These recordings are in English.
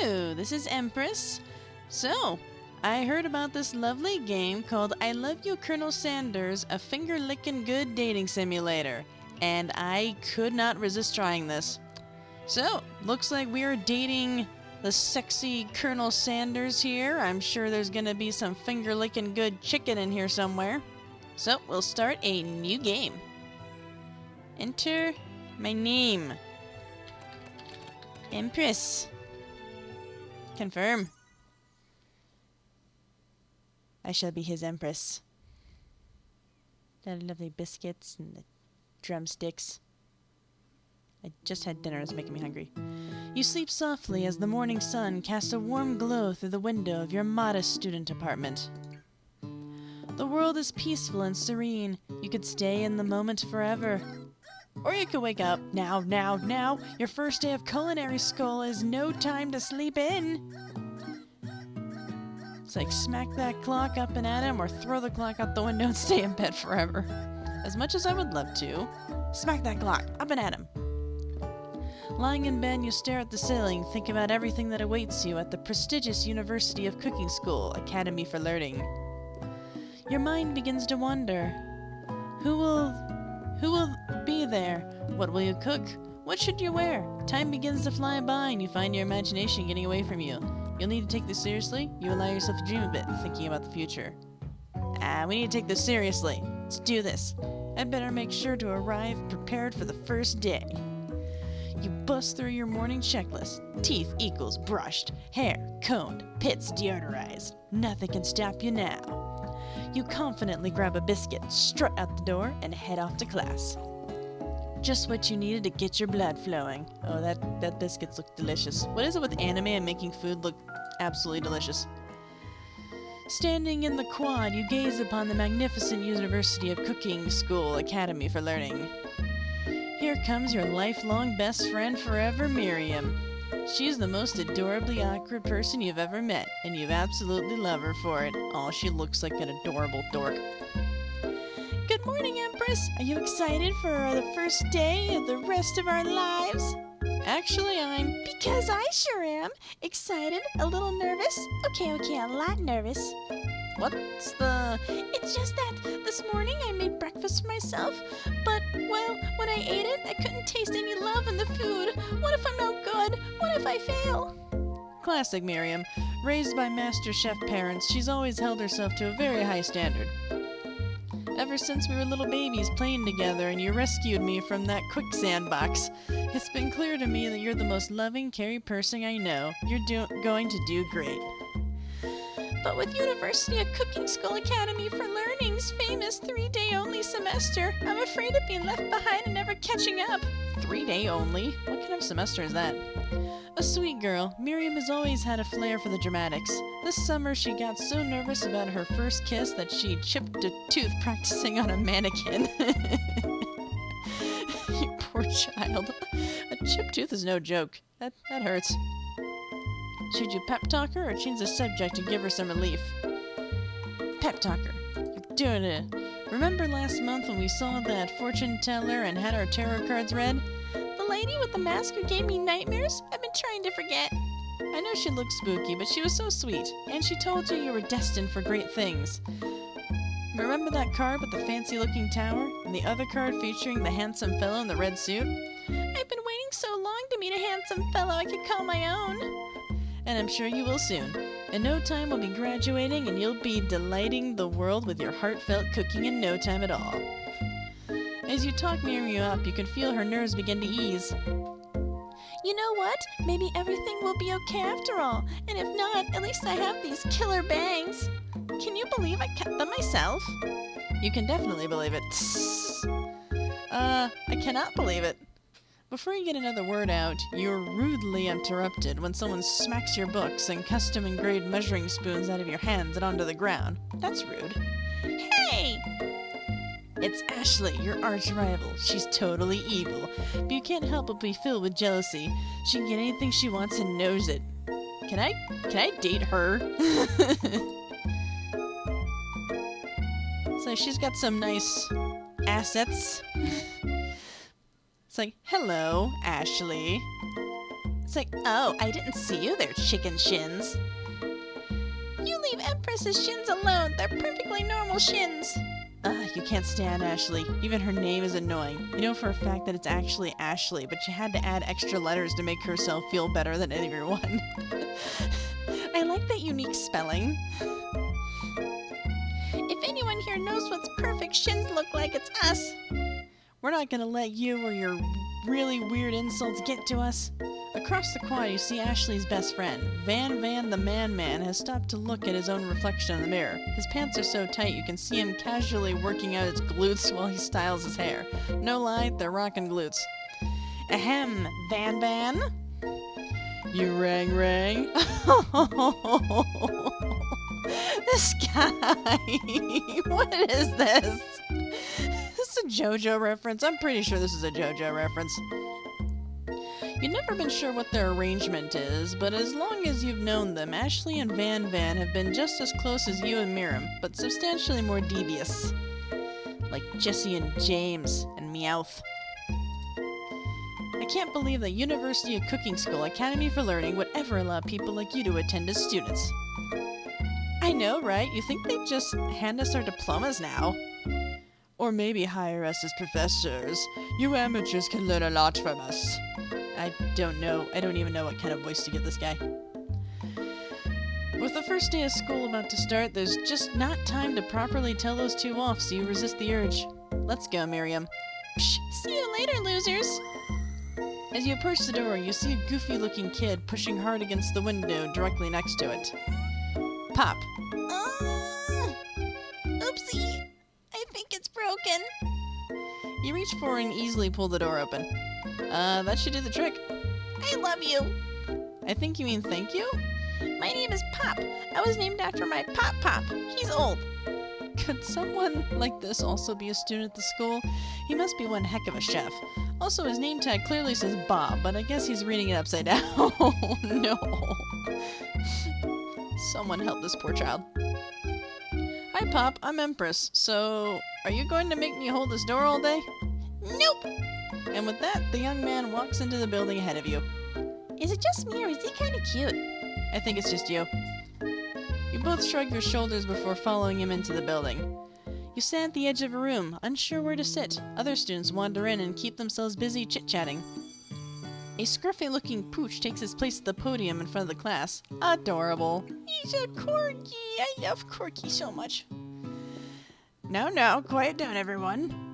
Hello, this is Empress. So, I heard about this lovely game called I Love You, Colonel Sanders, a finger-licking good dating simulator, and I could not resist trying this. So, looks like we are dating the sexy Colonel Sanders here. I'm sure there's gonna be some finger-licking good chicken in here somewhere. So, we'll start a new game. Enter my name. Empress. Confirm. I shall be his empress. The lovely biscuits and the drumsticks. I just had dinner, it's making me hungry. You sleep softly as the morning sun casts a warm glow through the window of your modest student apartment. The world is peaceful and serene. You could stay in the moment forever. Or you could wake up. Now. Your first day of culinary school is no time to sleep in. It's like smack that clock up and at him or throw the clock out the window and stay in bed forever. As much as I would love to, smack that clock up and at him. Lying in bed, you stare at the ceiling, think about everything that awaits you at the prestigious University of Cooking School, Academy for Learning. Your mind begins to wander. Who will be there? What will you cook? What should you wear? Time begins to fly by and you find your imagination getting away from you. You'll need to take this seriously. You allow yourself to dream a bit, thinking about the future. We need to take this seriously. Let's do this. I'd better make sure to arrive prepared for the first day. You bust through your morning checklist. Teeth equals brushed. Hair combed. Pits deodorized. Nothing can stop you now. You confidently grab a biscuit, strut out the door, and head off to class. Just what you needed to get your blood flowing. Oh, that biscuits look delicious. What is it with anime and making food look absolutely delicious? Standing in the quad, you gaze upon the magnificent University of Cooking School Academy for Learning. Here comes your lifelong best friend forever, Miriam. She's the most adorably awkward person you've ever met, and you absolutely love her for it. Aw, she looks like an adorable dork. Good morning, Empress. Are you excited for the first day of the rest of our lives? Actually, I'm... Because I sure am. Excited, a little nervous. Okay, a lot nervous. What's the... It's just that this morning I made breakfast for myself, but, well, when I ate it, I couldn't taste any love in the food. What if I'm no good? What if I fail? Classic Miriam. Raised by master chef parents, she's always held herself to a very high standard. Ever since we were little babies playing together and you rescued me from that quicksand box, it's been clear to me that you're the most loving, caring person I know. You're going to do great. But with University of Cooking School Academy for Learning's famous 3-day only semester, I'm afraid of being left behind and never catching up. 3-day only? What kind of semester is that? A sweet girl, Miriam has always had a flair for the dramatics. This summer she got so nervous about her first kiss that she chipped a tooth practicing on a mannequin. You poor child. A chipped tooth is no joke. That hurts. Should you pep talk her or change the subject to give her some relief? Pep talk her. You're doing it. Remember last month when we saw that fortune teller and had our tarot cards read? The lady with the mask who gave me nightmares? I've been trying to forget. I know she looked spooky, but she was so sweet. And she told you were destined for great things. Remember that card with the fancy-looking tower? And the other card featuring the handsome fellow in the red suit? I've been waiting so long to meet a handsome fellow I could call my own. And I'm sure you will soon. In no time we'll be graduating and you'll be delighting the world with your heartfelt cooking in no time at all. As you talk Miriam up, you can feel her nerves begin to ease. You know what? Maybe everything will be okay after all. And if not, at least I have these killer bangs. Can you believe I kept them myself? You can definitely believe it. I cannot believe it. Before you get another word out, you're rudely interrupted when someone smacks your books and custom-engraved measuring spoons out of your hands and onto the ground. That's rude. Hey! It's Ashley, your arch-rival. She's totally evil, but you can't help but be filled with jealousy. She can get anything she wants and knows it. Can I date her? So she's got some nice assets. It's like, hello, Ashley. It's like, oh, I didn't see you there, chicken shins. You leave Empress's shins alone. They're perfectly normal shins. Ugh, you can't stand Ashley. Even her name is annoying. You know for a fact that it's actually Ashley, but she had to add extra letters to make herself feel better than everyone. I like that unique spelling. If anyone here knows what perfect shins look like, it's us. We're not gonna let you or your really weird insults get to us. Across the quad, you see Ashley's best friend. Van the Man has stopped to look at his own reflection in the mirror. His pants are so tight you can see him casually working out his glutes while he styles his hair. No lie, they're rockin' glutes. Ahem, Van? You rang? This guy! What is this? Is this a JoJo reference? I'm pretty sure this is a JoJo reference. You've never been sure what their arrangement is, but as long as you've known them, Ashley and Van have been just as close as you and Miriam, but substantially more devious. Like Jesse and James and Meowth. I can't believe that University of Cooking School Academy for Learning would ever allow people like you to attend as students. I know, right? You think they'd just hand us our diplomas now? Or maybe hire us as professors. You amateurs can learn a lot from us. I don't know. I don't even know what kind of voice to give this guy. With the first day of school about to start, there's just not time to properly tell those two off, so you resist the urge. Let's go, Miriam. Psh, see you later, losers! As you approach the door, you see a goofy-looking kid pushing hard against the window directly next to it. Pop. Oopsie! I think it's broken. You reach for and easily pull the door open. That should do the trick. I love you. I think you mean thank you? My name is Pop. I was named after my Pop. He's old. Could someone like this also be a student at the school? He must be one heck of a chef. Also, his name tag clearly says Bob, but I guess he's reading it upside down. Oh, no. Someone help this poor child. Hi, Pop. I'm Empress. So, are you going to make me hold this door all day? Nope. And with that, the young man walks into the building ahead of you. Is it just me, or is he kind of cute? I think it's just you. You both shrug your shoulders before following him into the building. You stand at the edge of a room, unsure where to sit. Other students wander in and keep themselves busy chit-chatting. A scruffy-looking pooch takes his place at the podium in front of the class. Adorable. He's a corgi. I love Corky so much. Now, quiet down, everyone.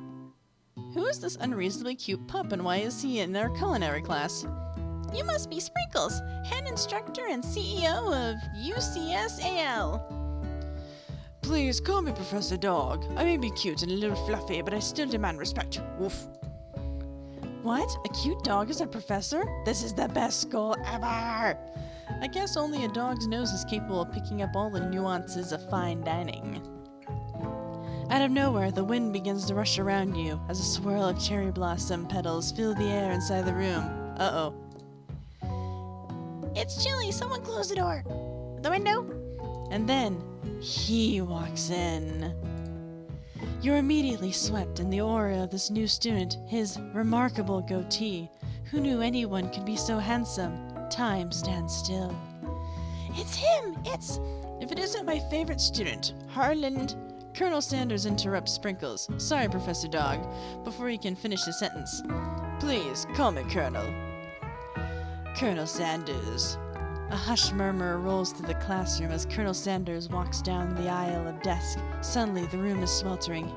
Who is this unreasonably cute pup, and why is he in our culinary class? You must be Sprinkles, head instructor and CEO of UCSAL. Please call me Professor Dog. I may be cute and a little fluffy, but I still demand respect. Woof. What? A cute dog is a professor? This is the best school ever! I guess only a dog's nose is capable of picking up all the nuances of fine dining. Out of nowhere, the wind begins to rush around you as a swirl of cherry blossom petals fill the air inside the room. Uh-oh. It's chilly. Someone close the door. The window? And then, he walks in. You're immediately swept in the aura of this new student, his remarkable goatee. Who knew anyone could be so handsome? Time stands still. It's him! If it isn't my favorite student, Harland... Colonel Sanders interrupts Sprinkles. Sorry, Professor Dog, before he can finish his sentence. Please, call me Colonel. Colonel Sanders. A hushed murmur rolls through the classroom as Colonel Sanders walks down the aisle of desks. Suddenly, the room is sweltering.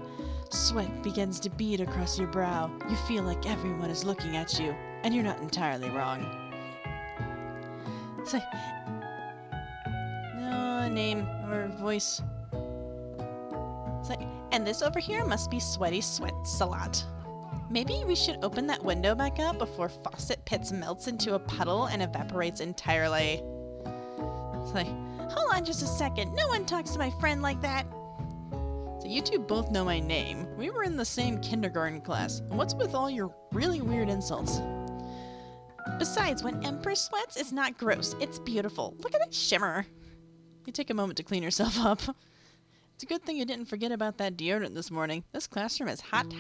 Sweat begins to bead across your brow. You feel like everyone is looking at you, and you're not entirely wrong. Say, no name or voice. And this over here must be Sweaty Sweat Salad. Maybe we should open that window back up before Faucet Pits melts into a puddle and evaporates entirely. It's like, hold on just a second. No one talks to my friend like that. So you two both know my name. We were in the same kindergarten class. What's with all your really weird insults? Besides, when Empress sweats, it's not gross. It's beautiful. Look at that shimmer. You take a moment to clean yourself up. It's a good thing you didn't forget about that deodorant this morning. This classroom is hot.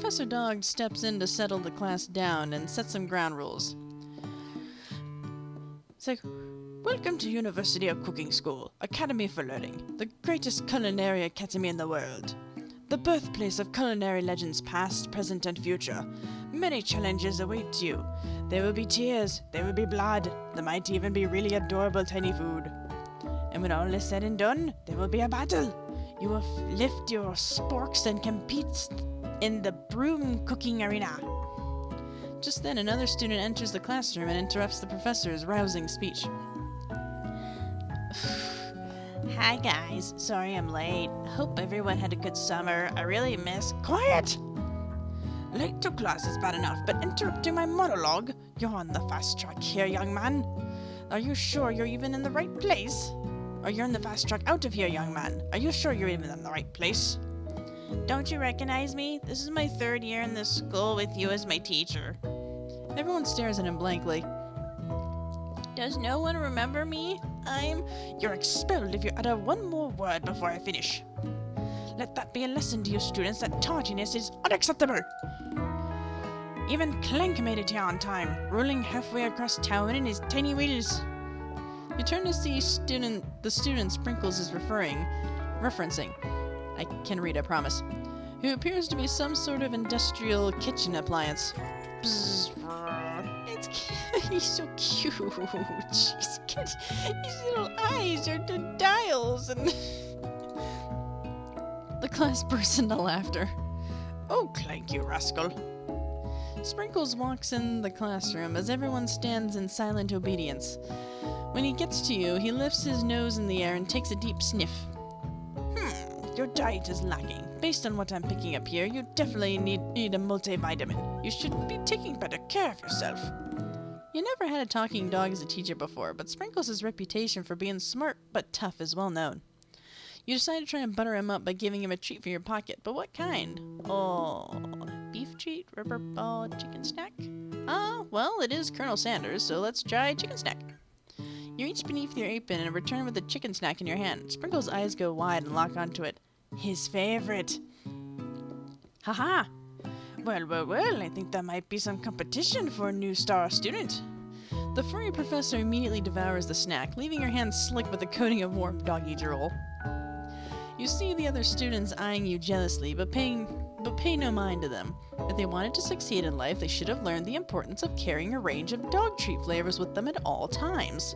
Professor Dog steps in to settle the class down and set some ground rules. It's like, welcome to University of Cooking School, Academy for Learning, the greatest culinary academy in the world. The birthplace of culinary legends past, present, and future. Many challenges await you. There will be tears, there will be blood, there might even be really adorable tiny food. And when all is said and done, there will be a battle. You will lift your sporks and compete in the broom cooking arena. Just then, another student enters the classroom and interrupts the professor's rousing speech. Hi guys, sorry I'm late. Hope everyone had a good summer. I really miss— Quiet! Late to class is bad enough, but interrupting my monologue? You're on the fast track here, young man. Are you sure you're even in the right place? Or you're in the fast track out of here, young man. Are you sure you're even in the right place? Don't you recognize me? This is my 3rd year in this school with you as my teacher. Everyone stares at him blankly. Does no one remember me? You're expelled if you utter one more word before I finish. Let that be a lesson to you students that tardiness is unacceptable. Even Clank made it here on time, rolling halfway across town in his tiny wheels. You turn to see the student Sprinkles is referencing. I can read, I promise. Who appears to be some sort of industrial kitchen appliance. Bzz, he's so cute. Jeez, his little eyes are the dials, and the class bursts into laughter. Oh, Clank, you rascal. Sprinkles walks in the classroom as everyone stands in silent obedience. When he gets to you, he lifts his nose in the air and takes a deep sniff. Your diet is lacking. Based on what I'm picking up here, you definitely need a multivitamin. You should be taking better care of yourself. You never had a talking dog as a teacher before, but Sprinkles' reputation for being smart but tough is well known. You decide to try and butter him up by giving him a treat for your pocket, but what kind? Oh, beef treat, rubber ball, chicken snack? Well, it is Colonel Sanders, so let's try chicken snack. You reach beneath your apron and return with a chicken snack in your hand. Sprinkles' eyes go wide and lock onto it. His favorite. Haha! Well, I think there might be some competition for a new star student. The furry professor immediately devours the snack, leaving her hands slick with a coating of warm doggy drool. You see the other students eyeing you jealously, but pay no mind to them. If they wanted to succeed in life, they should have learned the importance of carrying a range of dog treat flavors with them at all times.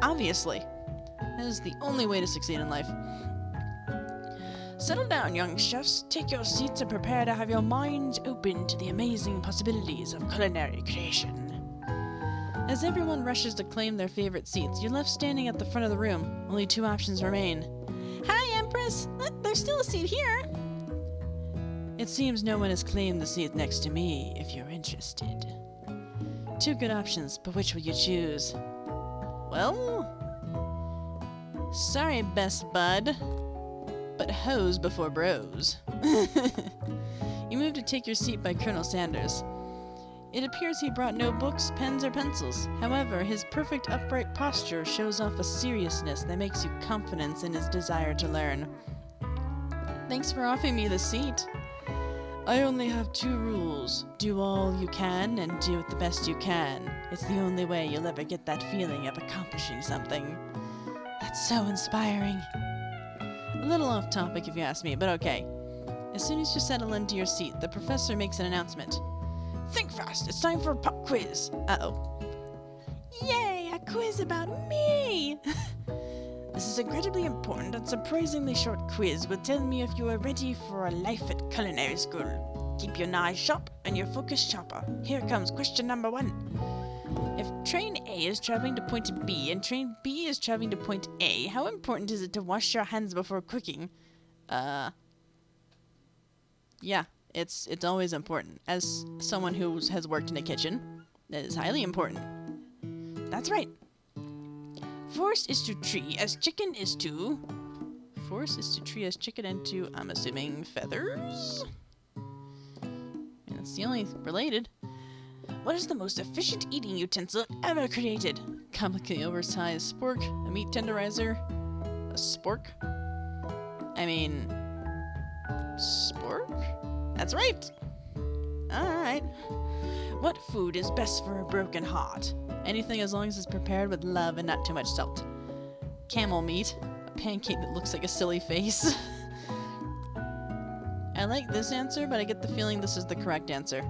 Obviously. That is the only way to succeed in life. Settle down, young chefs. Take your seats and prepare to have your minds open to the amazing possibilities of culinary creation. As everyone rushes to claim their favorite seats, you're left standing at the front of the room. Only 2 options remain. Hi, Empress! There's still a seat here! It seems no one has claimed the seat next to me, if you're interested. 2 good options, but which will you choose? Well, sorry, best bud, but hoes before bros. You move to take your seat by Colonel Sanders. It appears he brought no books, pens, or pencils. However, his perfect upright posture shows off a seriousness that makes you confidence in his desire to learn. Thanks for offering me the seat. I only have 2 rules. Do all you can and do it the best you can. It's the only way you'll ever get that feeling of accomplishing something. That's so inspiring. A little off topic if you ask me, but okay. As soon as you settle into your seat, the professor makes an announcement. Think fast, it's time for a pop quiz. Uh-oh. Yay, a quiz about me! This is incredibly important and surprisingly short quiz will tell me if you are ready for a life at culinary school. Keep your knives sharp and your focus sharper. Here comes question number 1. If train A is traveling to point B and train B is traveling to point A, how important is it to wash your hands before cooking? Yeah, it's always important. As someone who has worked in a kitchen, that is highly important. That's right. Force is to tree as chicken is to... Force is to tree as chicken and to, I'm assuming, feathers? And that's the only related. What is the most efficient eating utensil ever created? Comically oversized spork, a meat tenderizer, a spork? I mean... spork? That's right! Alright. What food is best for a broken heart? Anything as long as it's prepared with love and not too much salt. Camel meat. A pancake that looks like a silly face. I like this answer, but I get the feeling this is the correct answer.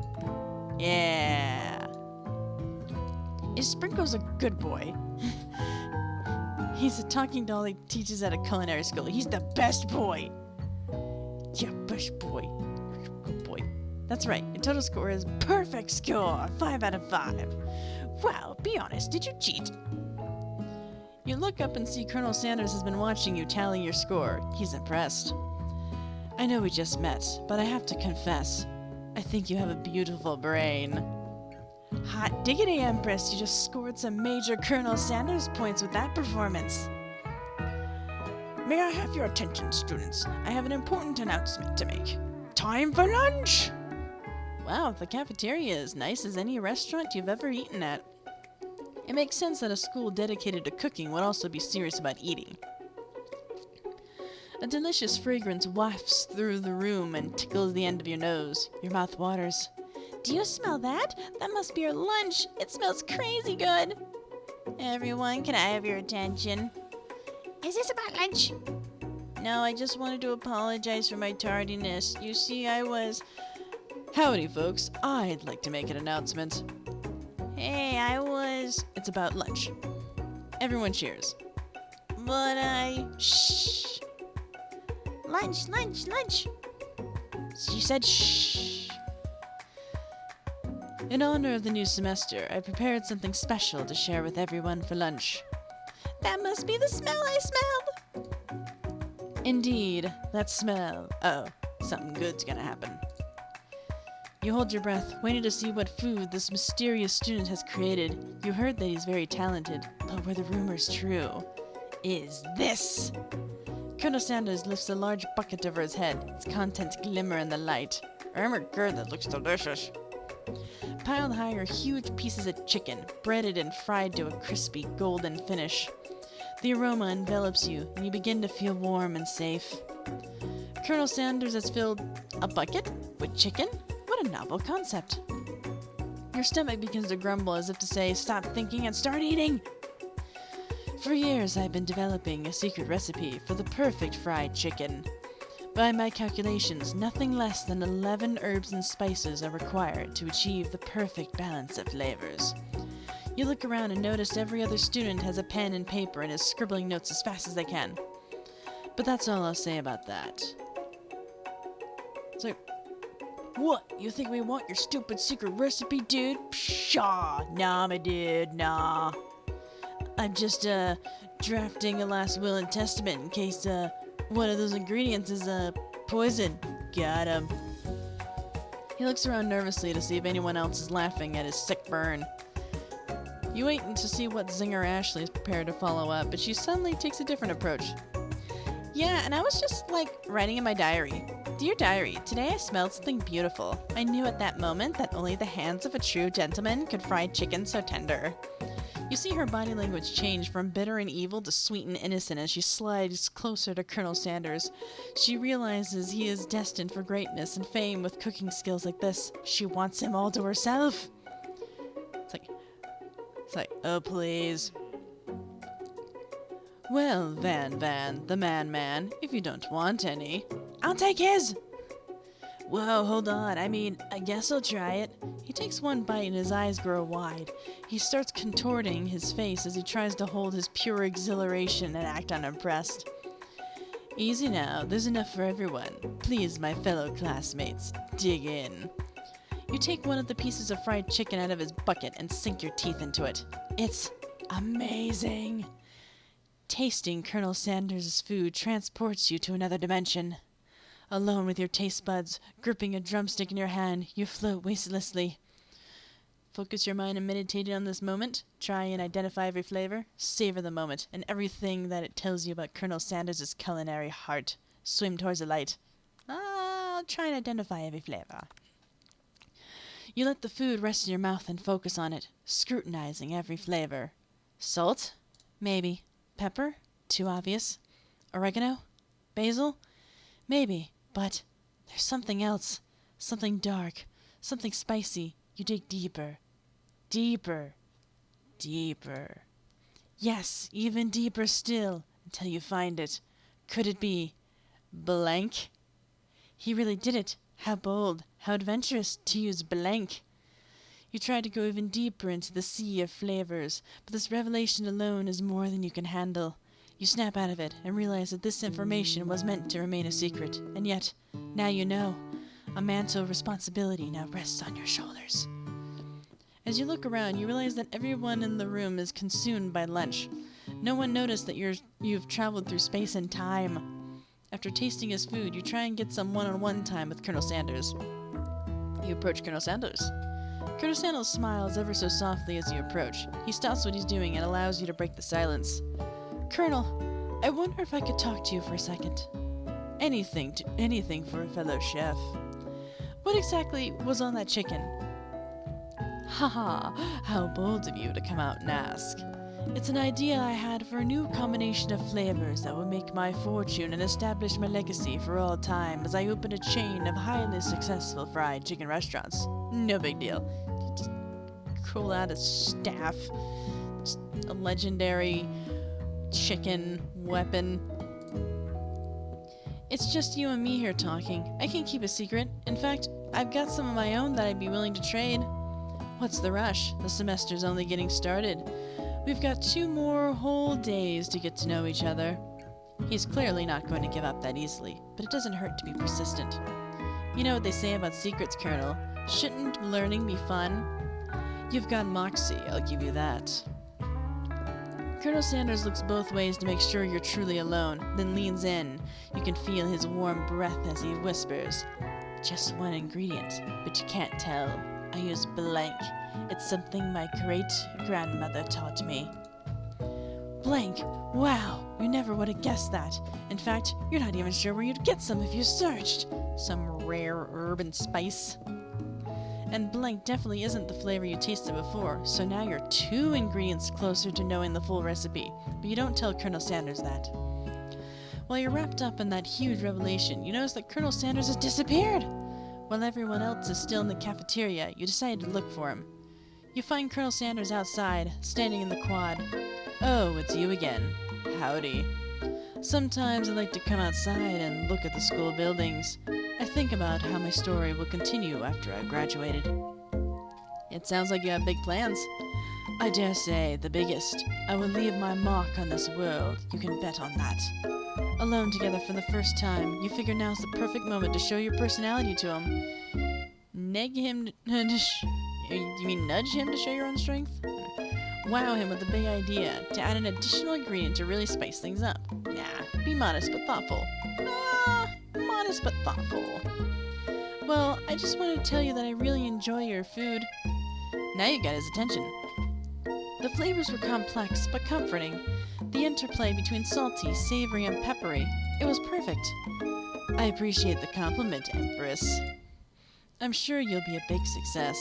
Yeah. Is Sprinkles a good boy? He's a talking doll he teaches at a culinary school. He's the best boy. Yeah, best boy. Good boy. That's right. Your total score is perfect score. 5 out of 5. Wow, be honest. Did you cheat? You look up and see Colonel Sanders has been watching you tally your score. He's impressed. I know we just met, but I have to confess, I think you have a beautiful brain. Hot diggity, Empress, you just scored some major Colonel Sanders points with that performance. May I have your attention, students? I have an important announcement to make. Time for lunch! Wow, the cafeteria is nice as any restaurant you've ever eaten at. It makes sense that a school dedicated to cooking would also be serious about eating. A delicious fragrance wafts through the room and tickles the end of your nose. Your mouth waters. Do you smell that? That must be your lunch. It smells crazy good. Everyone, can I have your attention? Is this about lunch? No, I just wanted to apologize for my tardiness. You see, I was... Howdy, folks. I'd like to make an announcement. Hey, I was... It's about lunch. Everyone cheers. But Shh. Lunch, lunch, lunch. She said shh. In honor of the new semester, I prepared something special to share with everyone for lunch. That must be the smell I smelled. Indeed, that smell. Oh, something good's gonna happen. You hold your breath, waiting to see what food this mysterious student has created. You heard that he's very talented, but were the rumors true? Is this? Colonel Sanders lifts a large bucket over his head. Its contents glimmer in the light. Good, that looks delicious. Piled high are huge pieces of chicken, breaded and fried to a crispy, golden finish. The aroma envelops you, and you begin to feel warm and safe. Colonel Sanders has filled a bucket with chicken? What a novel concept. Your stomach begins to grumble as if to say, stop thinking and start eating! For years, I've been developing a secret recipe for the perfect fried chicken. By my calculations, nothing less than 11 herbs and spices are required to achieve the perfect balance of flavors. You look around and notice every other student has a pen and paper and is scribbling notes as fast as they can. But that's all I'll say about that. It's like, what? You think we want your stupid secret recipe, dude? Pshaw! Nah, my dude, nah. I'm just, drafting a last will and testament in case, one of those ingredients is, poison. Got him. He looks around nervously to see if anyone else is laughing at his sick burn. You wait to see what Zinger Ashley is prepared to follow up, but she suddenly takes a different approach. Yeah, and I was just, writing in my diary. Dear Diary, today I smelled something beautiful. I knew at that moment that only the hands of a true gentleman could fry chicken so tender. You see her body language change from bitter and evil to sweet and innocent as she slides closer to Colonel Sanders. She realizes he is destined for greatness and fame with cooking skills like this. She wants him all to herself. It's like, oh please. Well, Van, the man, if you don't want any. I'll take his! Whoa, hold on. I guess I'll try it. He takes one bite and his eyes grow wide. He starts contorting his face as he tries to hold his pure exhilaration and act unimpressed. Easy now. There's enough for everyone. Please, my fellow classmates, dig in. You take one of the pieces of fried chicken out of his bucket and sink your teeth into it. It's amazing. Tasting Colonel Sanders' food transports you to another dimension. Alone with your taste buds, gripping a drumstick in your hand, you float wastelessly. Focus your mind and meditate on this moment. Try and identify every flavor. Savor the moment and everything that it tells you about Colonel Sanders' culinary heart. Swim towards the light. I'll try and identify every flavor. You let the food rest in your mouth and focus on it, scrutinizing every flavor. Salt? Maybe. Pepper? Too obvious. Oregano? Basil? Maybe. But there's something else. Something dark. Something spicy. You dig deeper. Deeper. Deeper. Yes, even deeper still, until you find it. Could it be blank? He really did it. How bold, how adventurous to use blank. You try to go even deeper into the sea of flavors, but this revelation alone is more than you can handle. You snap out of it and realize that this information was meant to remain a secret, and yet, now you know. A mantle of responsibility now rests on your shoulders. As you look around, you realize that everyone in the room is consumed by lunch. No one noticed that you've traveled through space and time. After tasting his food, you try and get some one-on-one time with Colonel Sanders. You approach Colonel Sanders. Colonel Sanders smiles ever so softly as you approach. He stops what he's doing and allows you to break the silence. Colonel, I wonder if I could talk to you for a second. Anything for a fellow chef. What exactly was on that chicken? Haha, how bold of you to come out and ask. It's an idea I had for a new combination of flavors that will make my fortune and establish my legacy for all time as I open a chain of highly successful fried chicken restaurants. No big deal. Just pull out a staff. Just a legendary chicken weapon. It's just you and me here talking. I can't keep a secret. In fact, I've got some of my own that I'd be willing to trade. What's the rush? The semester's only getting started. We've got 2 more whole days to get to know each other. He's clearly not going to give up that easily, but it doesn't hurt to be persistent. You know what they say about secrets, Colonel. Shouldn't learning be fun? You've got moxie, I'll give you that. Colonel Sanders looks both ways to make sure you're truly alone, then leans in. You can feel his warm breath as he whispers. Just one ingredient, but you can't tell. I use blank. It's something my great-grandmother taught me. Blank? Wow, you never would have guessed that. In fact, you're not even sure where you'd get some if you searched. Some rare herb and spice. And blank definitely isn't the flavor you tasted before, so now you're 2 ingredients closer to knowing the full recipe. But you don't tell Colonel Sanders that. While you're wrapped up in that huge revelation, you notice that Colonel Sanders has disappeared. While everyone else is still in the cafeteria, you decide to look for him. You find Colonel Sanders outside, standing in the quad. Oh, it's you again. Howdy. Sometimes I like to come outside and look at the school buildings. I think about how my story will continue after I've graduated. It sounds like you have big plans. I dare say the biggest. I will leave my mark on this world. You can bet on that. Alone together for the first time, you figure now's the perfect moment to show your personality to him. Nudge him to show your own strength? Wow him with a big idea, to add an additional ingredient to really spice things up. Nah, be modest but thoughtful. Modest but thoughtful. Well, I just wanted to tell you that I really enjoy your food. Now you got his attention. The flavors were complex but comforting. The interplay between salty, savory, and peppery. It was perfect. I appreciate the compliment, Empress. I'm sure you'll be a big success.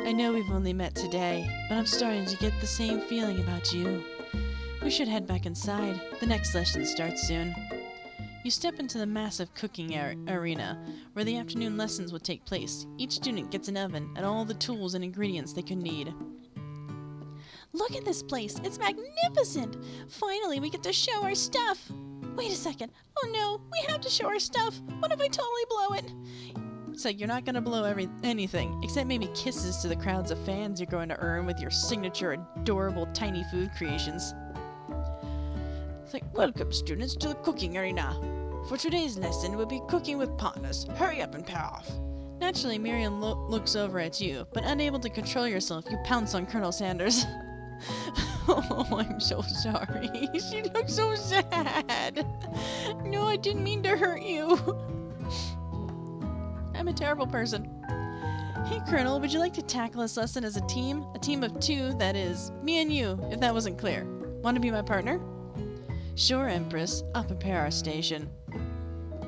I know we've only met today, but I'm starting to get the same feeling about you. We should head back inside. The next lesson starts soon. You step into the massive cooking arena, where the afternoon lessons would take place. Each student gets an oven and all the tools and ingredients they could need. Look at this place! It's magnificent! Finally, we get to show our stuff! Wait a second. Oh no, we have to show our stuff! What if I totally blow it? It's like you're not going to blow anything, except maybe kisses to the crowds of fans you're going to earn with your signature adorable tiny food creations. It's like, welcome students to the cooking arena. For today's lesson, we'll be cooking with partners. Hurry up and pair off. Naturally, Miriam looks over at you, but unable to control yourself, you pounce on Colonel Sanders. Oh, I'm so sorry. She looks so sad. No, I didn't mean to hurt you. I'm a terrible person. Hey, Colonel, would you like to tackle this lesson as a team? A team of 2, that is, me and you, if that wasn't clear. Want to be my partner? Sure, Empress. I'll prepare our station.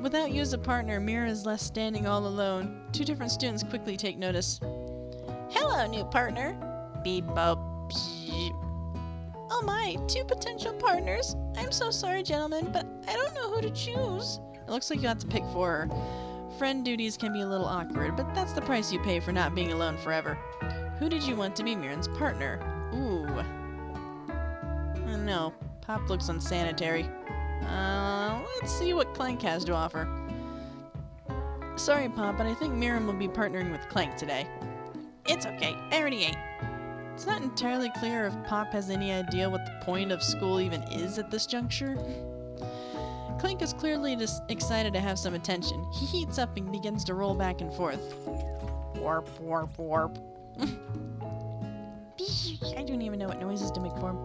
Without you as a partner, Mira is left standing all alone. 2 different students quickly take notice. Hello, new partner. Beep, bop, beep. Oh my, 2 potential partners? I'm so sorry, gentlemen, but I don't know who to choose. It looks like you have to pick 4. friend duties can be a little awkward, but that's the price you pay for not being alone forever. Who did you want to be Mirren's partner? Ooh. No, Pop looks unsanitary. Let's see what Clank has to offer. Sorry, Pop, but I think Mirren will be partnering with Clank today. It's okay, I already ate. It's not entirely clear if Pop has any idea what the point of school even is at this juncture. Clank is clearly just excited to have some attention. He heats up and begins to roll back and forth. Warp, warp, warp. I don't even know what noises to make for him.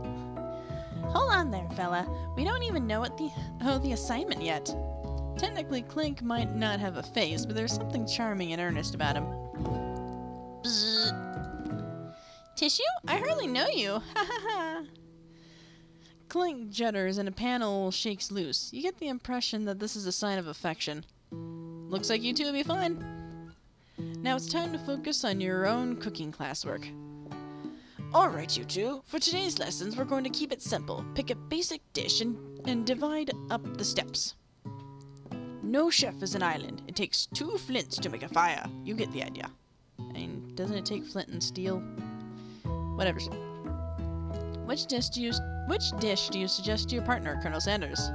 Hold on there, fella. We don't even know what the assignment yet. Technically, Clank might not have a face, but there's something charming and earnest about him. Bzz. Tissue? I hardly know you. Ha ha ha. Clank judders and a panel shakes loose. You get the impression that this is a sign of affection. Looks like you two will be fine. Now it's time to focus on your own cooking classwork. Alright, you two. For today's lessons, we're going to keep it simple. Pick a basic dish and divide up the steps. No chef is an island. It takes 2 flints to make a fire. You get the idea. I mean, doesn't it take flint and steel? Whatever. Which dish do you suggest to your partner, Colonel Sanders?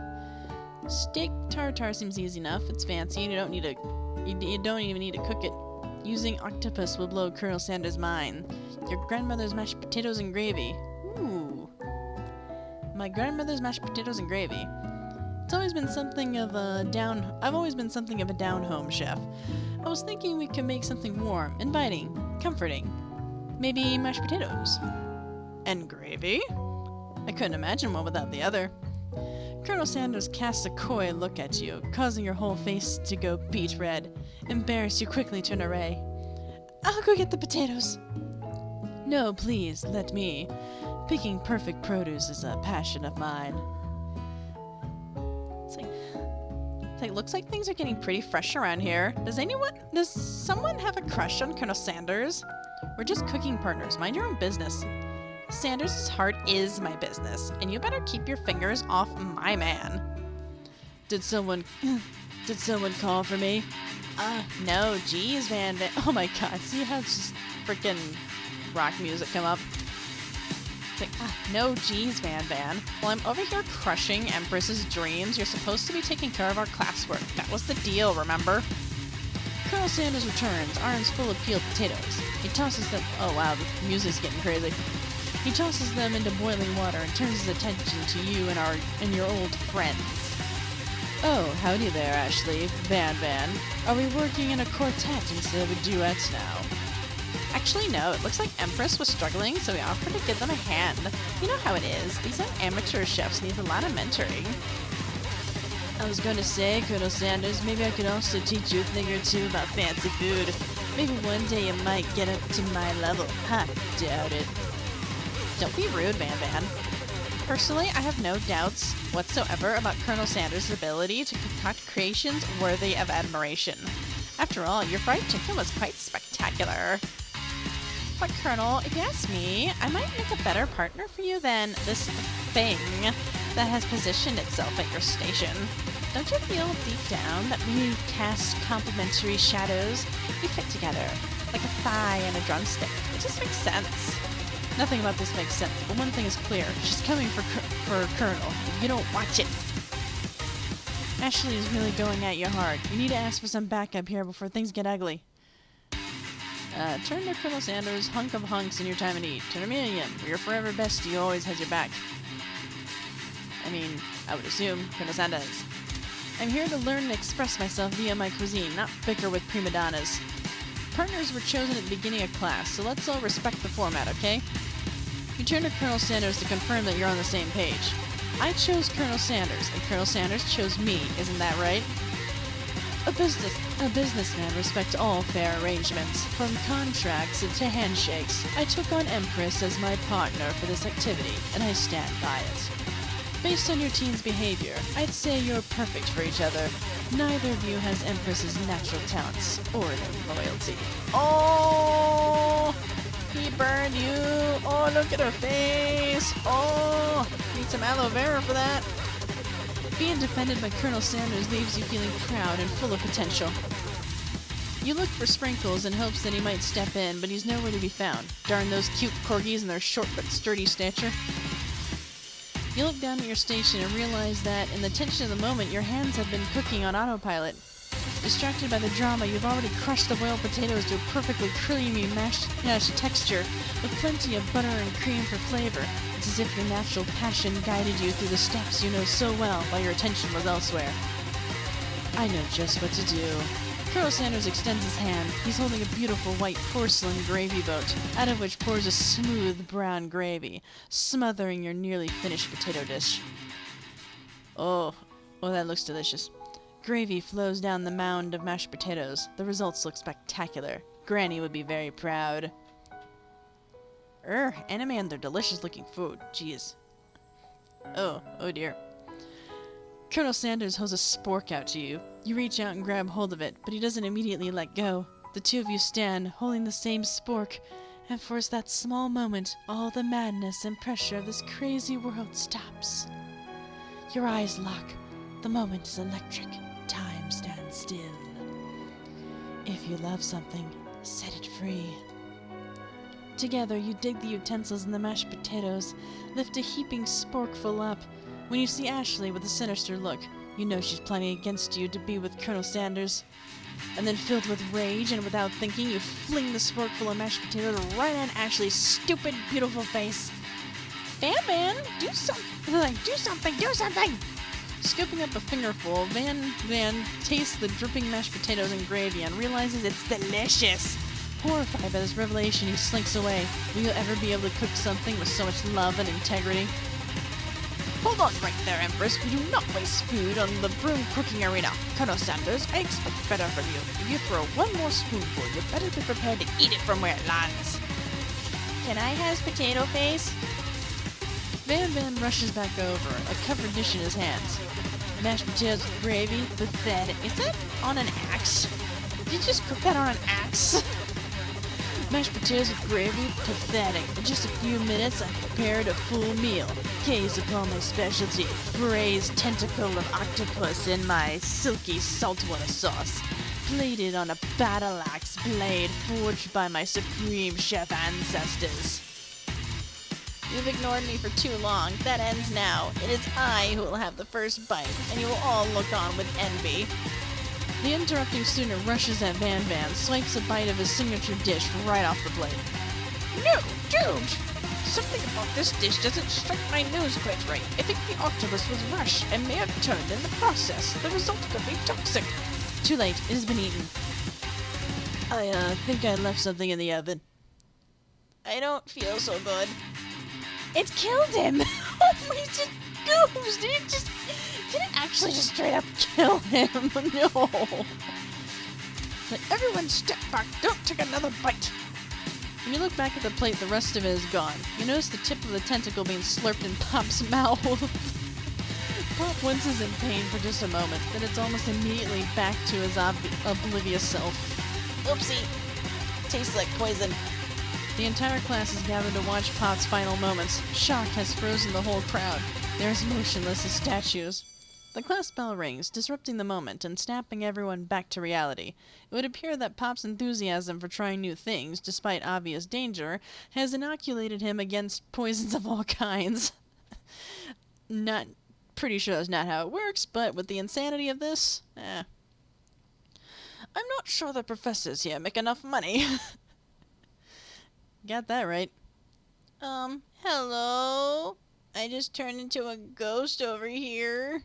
Steak tartare seems easy enough. It's fancy, and you don't even need to cook it. Using octopus will blow Colonel Sanders' mind. Your grandmother's mashed potatoes and gravy. Ooh. My grandmother's mashed potatoes and gravy. I've always been something of a down-home chef. I was thinking we could make something warm, inviting, comforting. Maybe mashed potatoes. And gravy? I couldn't imagine one without the other. Colonel Sanders casts a coy look at you, causing your whole face to go beet red. Embarrassed, you quickly turn away. I'll go get the potatoes. No, please, let me. Picking perfect produce is a passion of mine. Looks like things are getting pretty fresh around here. Does someone have a crush on Colonel Sanders? We're just cooking partners. Mind your own business. Sanders' heart is my business, and you better keep your fingers off my man. Did someone call for me? No, geez, Van. Oh my god, see how just freaking rock music come up? No, geez, Van. While I'm over here crushing Empress's dreams, you're supposed to be taking care of our classwork. That was the deal, remember? Colonel Sanders returns, arms full of peeled potatoes. He tosses them. Oh wow, the music's getting crazy. He tosses them into boiling water and turns his attention to you and your old friends. Oh, howdy there, Ashley. Van. Are we working in a quartet instead of a duet now? Actually, no. It looks like Empress was struggling, so we offered to give them a hand. You know how it is. These amateur chefs need a lot of mentoring. I was going to say, Colonel Sanders, maybe I could also teach you a thing or two about fancy food. Maybe one day you might get up to my level. Ha, doubt it. Don't be rude, Van. Personally, I have no doubts whatsoever about Colonel Sanders' ability to concoct creations worthy of admiration. After all, your fried chicken was quite spectacular. But Colonel, if you ask me, I might make a better partner for you than this thing that has positioned itself at your station. Don't you feel deep down that when you cast complementary shadows, we fit together, like a thigh and a drumstick? It just makes sense. Nothing about this makes sense, but one thing is clear. She's coming for Colonel. If you don't watch it. Ashley is really going at you hard. You need to ask for some backup here before things get ugly. Turn to Colonel Sanders, hunk of hunks in your time of need. Turn him in, your forever bestie who always has your back. I mean, I would assume Colonel Sanders. I'm here to learn and express myself via my cuisine, not bicker with prima donnas. Partners were chosen at the beginning of class, so let's all respect the format, okay? You turn to Colonel Sanders to confirm that you're on the same page. I chose Colonel Sanders, and Colonel Sanders chose me, isn't that right? A businessman respects all fair arrangements, from contracts to handshakes. I took on Empress as my partner for this activity, and I stand by it. Based on your team's behavior, I'd say you're perfect for each other. Neither of you has Empress's natural talents or their loyalty. Oh! He burned you! Oh, look at her face! Oh! Need some aloe vera for that. Being defended by Colonel Sanders leaves you feeling proud and full of potential. You look for Sprinkles in hopes that he might step in, but he's nowhere to be found. Darn those cute corgis and their short but sturdy stature. You look down at your station and realize that, in the tension of the moment, your hands have been cooking on autopilot. Distracted by the drama, you've already crushed the boiled potatoes to a perfectly creamy mashed texture, with plenty of butter and cream for flavor. It's as if your natural passion guided you through the steps you know so well while your attention was elsewhere. I know just what to do. Colonel Sanders extends his hand. He's holding a beautiful white porcelain gravy boat, out of which pours a smooth brown gravy, smothering your nearly finished potato dish. Oh, that looks delicious. Gravy flows down the mound of mashed potatoes. The results look spectacular. Granny would be very proud. Anime and their delicious-looking food. Jeez. Oh dear. Colonel Sanders holds a spork out to you. You reach out and grab hold of it, but he doesn't immediately let go. The two of you stand, holding the same spork, and for that small moment, all the madness and pressure of this crazy world stops. Your eyes lock. The moment is electric. Time stands still. If you love something, set it free. Together, you dig the utensils and the mashed potatoes, lift a heaping sporkful up. When you see Ashley with a sinister look, you know she's plotting against you to be with Colonel Sanders. And then, filled with rage and without thinking, you fling the sporkful of mashed potatoes right on Ashley's stupid, beautiful face. Van, do something! Do something! Scooping up a fingerful, Van tastes the dripping mashed potatoes and gravy and realizes it's delicious. Horrified by this revelation, he slinks away. Will you ever be able to cook something with so much love and integrity? Hold on right there, Empress. We do not waste food on the broom cooking arena. Colonel Sanders, I expect better from you. If you throw one more spoonful, you better be prepared to eat it from where it lands. Can I have potato face? Van rushes back over, a covered dish in his hands. Mashed potatoes with gravy, pathetic. Is that on an axe? Did you just cook that on an axe? Mashed potatoes with gravy, pathetic. In just a few minutes, I've prepared a full meal. Gaze upon my specialty, braised tentacle of octopus in my silky saltwater sauce, plated on a battle axe blade forged by my supreme chef ancestors. You've ignored me for too long. That ends now. It is I who will have the first bite, and you will all look on with envy. The interrupting student rushes at Van, swipes a bite of his signature dish right off the plate. No, don't! Something about this dish doesn't strike my nose quite right. I think the octopus was rushed and may have turned in the process. The result could be toxic. Too late. It has been eaten. I think I left something in the oven. I don't feel so good. It killed him! Oh, he's just goose! Did it actually just straight up kill him? No! Like, everyone step back! Don't take another bite! When you look back at the plate, the rest of it is gone. You notice the tip of the tentacle being slurped in Pop's mouth. Pop winces in pain for just a moment, then it's almost immediately back to his oblivious self. Oopsie! Tastes like poison. The entire class is gathered to watch Pop's final moments. Shock has frozen the whole crowd. They're as motionless as statues. The class bell rings, disrupting the moment and snapping everyone back to reality. It would appear that Pop's enthusiasm for trying new things, despite obvious danger, has inoculated him against poisons of all kinds. Not pretty sure that's not how it works, but with the insanity of this, I'm not sure the professors here make enough money. Got that right. Hello? I just turned into a ghost over here.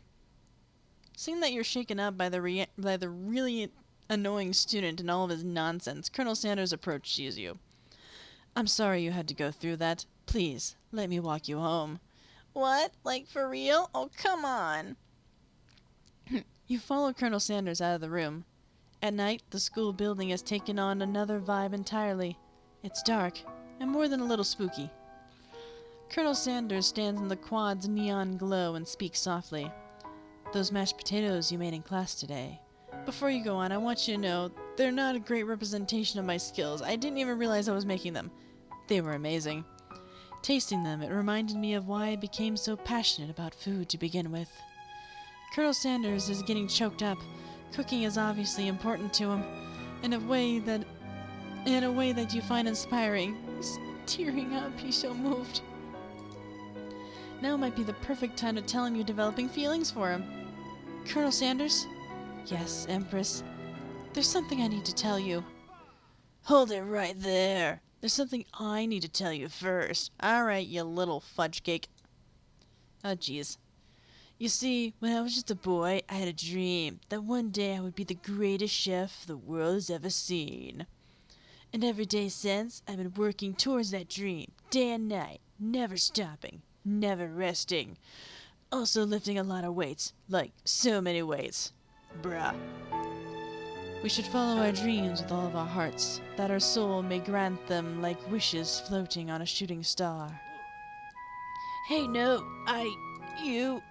Seeing that you're shaken up by the really annoying student and all of his nonsense, Colonel Sanders approaches you. I'm sorry you had to go through that. Please, let me walk you home. What? Like for real? Oh, come on. You follow Colonel Sanders out of the room. At night, the school building has taken on another vibe entirely. It's dark, and more than a little spooky. Colonel Sanders stands in the quad's neon glow and speaks softly. Those mashed potatoes you made in class today. Before you go on, I want you to know they're not a great representation of my skills. I didn't even realize I was making them. They were amazing. Tasting them, it reminded me of why I became so passionate about food to begin with. Colonel Sanders is getting choked up. Cooking is obviously important to him. in a way that you find inspiring. He's tearing up. He's so moved. Now might be the perfect time to tell him you're developing feelings for him. Colonel Sanders? Yes, Empress. There's something I need to tell you. Hold it right there. There's something I need to tell you first. Alright, you little fudge cake. Oh, jeez. You see, when I was just a boy, I had a dream that one day I would be the greatest chef the world has ever seen. And every day since, I've been working towards that dream, day and night, never stopping, never resting. Also lifting a lot of weights, like so many weights. Bruh. We should follow our dreams with all of our hearts, that our soul may grant them like wishes floating on a shooting star. Hey, no, you...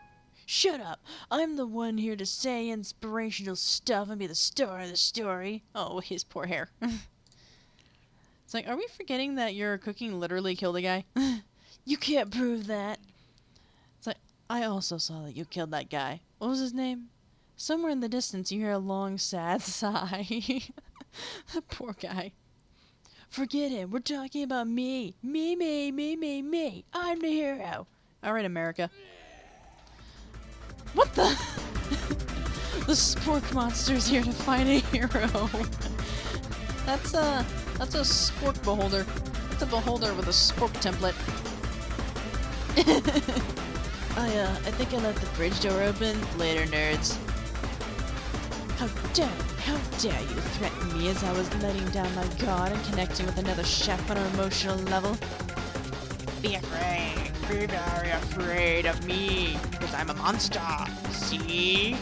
Shut up. I'm the one here to say inspirational stuff and be the star of the story. Oh, his poor hair. It's like, are we forgetting that your cooking literally killed a guy? You can't prove that. It's like, I also saw that you killed that guy. What was his name? Somewhere in the distance you hear a long, sad sigh. That poor guy. Forget him. We're talking about me. Me. I'm the hero. Alright, America. What the? The spork monster's here to find a hero. That's a spork beholder. That's a beholder with a spork template. I think I left the fridge door open. Later, nerds. How dare you threaten me as I was letting down my guard and connecting with another chef on an emotional level? Be afraid. Be very afraid of me, because I'm a monster. See?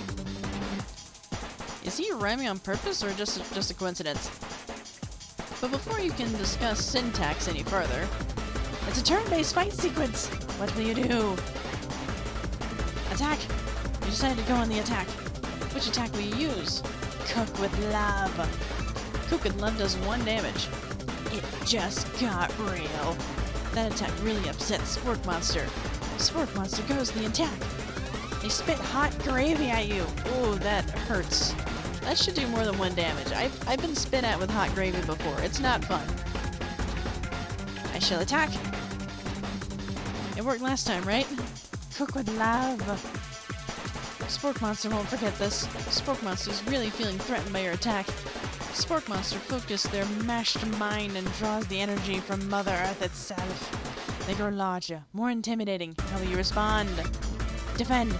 Is he rhyming on purpose or just a coincidence? But before you can discuss syntax any further, it's a turn-based fight sequence. What will you do? Attack! You decided to go on the attack. Which attack will you use? Cook with love. Cook with love does 1 damage. It just got real. That attack really upset Spork Monster. Spork Monster goes to the attack. They spit hot gravy at you. Ooh, that hurts. That should do more than 1 damage. I've been spit at with hot gravy before. It's not fun. I shall attack. It worked last time, right? Cook with love. Spork Monster won't forget this. Spork Monster's really feeling threatened by your attack. Spork Monster focused their mashed mind and draws the energy from Mother Earth itself. They grow larger, more intimidating. How will you respond? Defend.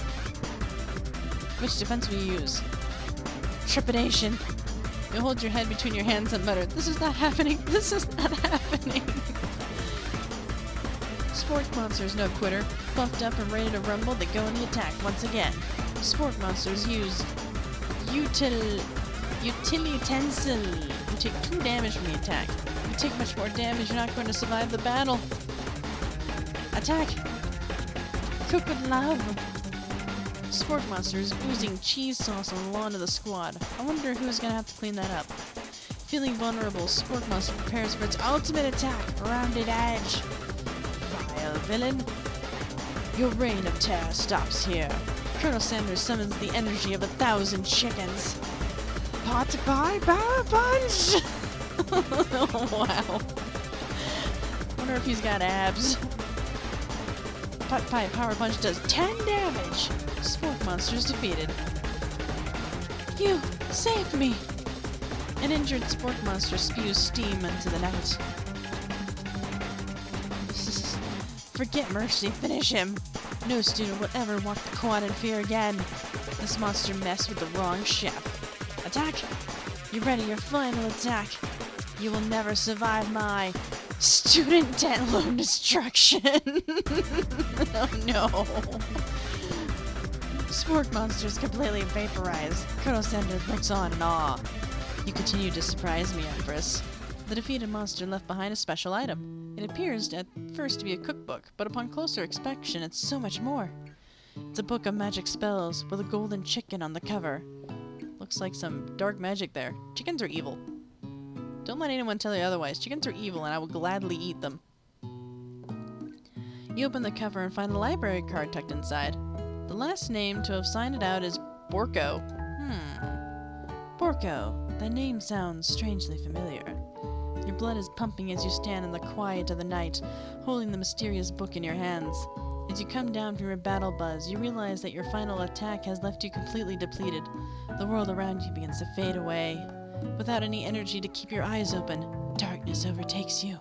Which defense will you use? Trepidation. You hold your head between your hands and mutter, "This is not happening. This is not happening." Spork Monster is no quitter. Buffed up and ready to rumble, they go in the attack once again. Spork Monsters use Utilitensil. You take 2 damage from the attack. If you take much more damage, you're not going to survive the battle. Attack! Cook with love! Spork Monsters oozing cheese sauce on the lawn of the squad. I wonder who's gonna have to clean that up. Feeling vulnerable, Spork Monster prepares for its ultimate attack, Rounded Edge. Vile villain! Your reign of terror stops here. Colonel Sanders summons the energy of 1,000 chickens. Pot pie power punch! Oh, wow. Wonder if he's got abs. Pot pie power punch does 10 damage. Spork Monster is defeated. You saved me! An injured Spork Monster spews steam into the night. Forget mercy, finish him! No student will ever walk the quad in fear again. This monster messed with the wrong chef. Attack! You ready your final attack? You will never survive my student Denlow destruction. Oh no. Spork Monster is completely vaporized. Colonel Sanders looks on in awe. You continue to surprise me, Empress. The defeated monster left behind a special item. It appears at first to be a cookbook, but upon closer inspection it's so much more. It's a book of magic spells with a golden chicken on the cover. Looks like some dark magic there. Chickens are evil. Don't let anyone tell you otherwise. Chickens are evil and I will gladly eat them. You open the cover and find a library card tucked inside. The last name to have signed it out is Borko. Borko. That name sounds strangely familiar. Your blood is pumping as you stand in the quiet of the night, holding the mysterious book in your hands. As you come down from your battle buzz, you realize that your final attack has left you completely depleted. The world around you begins to fade away. Without any energy to keep your eyes open, darkness overtakes you.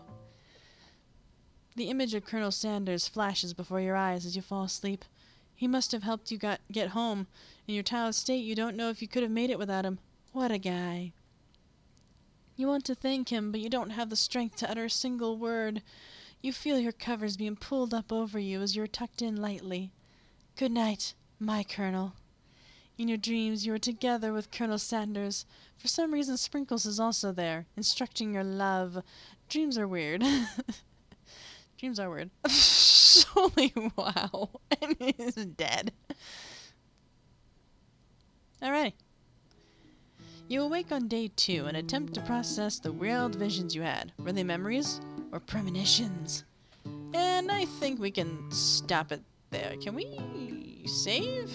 The image of Colonel Sanders flashes before your eyes as you fall asleep. He must have helped you get home. In your child's state, you don't know if you could have made it without him. What a guy. You want to thank him, but you don't have the strength to utter a single word. You feel your covers being pulled up over you as you're tucked in lightly. Good night, my Colonel. In your dreams, you are together with Colonel Sanders. For some reason, Sprinkles is also there, instructing your love. Dreams are weird. Dreams are weird. Holy wow. And he's dead. Alrighty. You awake on day 2 and attempt to process the wild visions you had. Were they memories or premonitions? And I think we can stop it there. Can we save?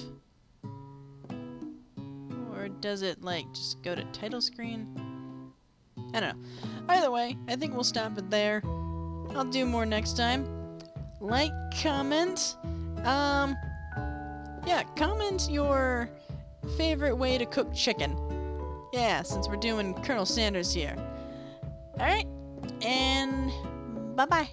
Or does it, like, just go to title screen? I don't know. Either way, I think we'll stop it there. I'll do more next time. Like, comment. Yeah, comment your favorite way to cook chicken. Yeah, since we're doing Colonel Sanders here. Alright, and bye-bye.